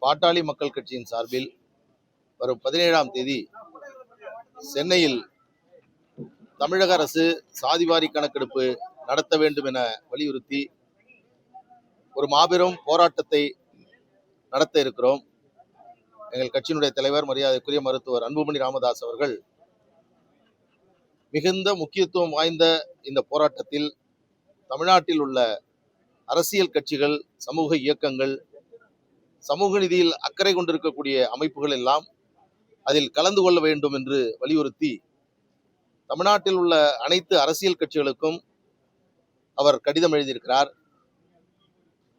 பாட்டாளி மக்கள் கட்சியின் சார்பில் வரும் 17ஆம் தேதி சென்னையில் தமிழக அரசு சாதிவாரி கணக்கெடுப்பு நடத்த வேண்டும் என வலியுறுத்தி ஒரு மாபெரும் போராட்டத்தை நடத்த இருக்கிறோம். எங்கள் கட்சியினுடைய தலைவர் மரியாதைக்குரிய மருத்துவர் அன்புமணி ராமதாஸ் அவர்கள் மிகுந்த முக்கியத்துவம் வாய்ந்த இந்த போராட்டத்தில் தமிழ்நாட்டில் உள்ள அரசியல் கட்சிகள், சமூக இயக்கங்கள், சமூக நீதியில் அக்கறை கொண்டிருக்கக்கூடிய அமைப்புகள் எல்லாம் அதில் கலந்து கொள்ள வேண்டும் என்று வலியுறுத்தி தமிழ்நாட்டில் உள்ள அனைத்து அரசியல் கட்சிகளுக்கும் அவர் கடிதம் எழுதியிருக்கிறார்.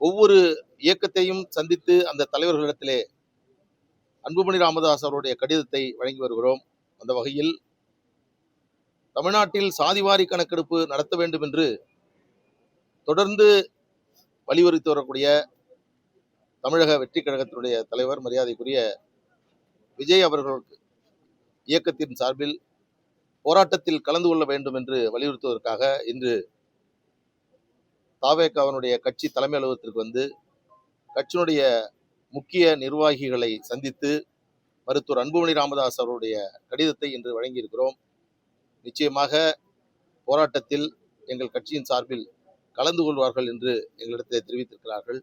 ஒவ்வொரு இயக்கத்தையும் சந்தித்து அந்த தலைவர்களிடத்திலே அன்புமணி ராமதாஸ் அவருடைய கடிதத்தை வழங்கி வருகிறோம். அந்த வகையில் தமிழ்நாட்டில் சாதிவாரி கணக்கெடுப்பு நடத்த வேண்டும் என்று தொடர்ந்து வலியுறுத்தி வரக்கூடிய தமிழக வெற்றி கழகத்தினுடைய தலைவர் மரியாதைக்குரிய விஜய் அவர்களுக்கு இயக்கத்தின் சார்பில் போராட்டத்தில் கலந்து கொள்ள வேண்டும் என்று வலியுறுத்துவதற்காக இன்று தாவேகாவினுடைய கட்சி தலைமை அலுவலகத்திற்கு வந்து கட்சியினுடைய முக்கிய நிர்வாகிகளை சந்தித்து மருத்துவர் அன்புமணி ராமதாஸ் அவருடைய கடிதத்தை இன்று வழங்கியிருக்கிறோம். நிச்சயமாக போராட்டத்தில் எங்கள் கட்சியின் சார்பில் கலந்து கொள்வார்கள் என்று எங்களிடத்தில் தெரிவித்திருக்கிறார்கள்.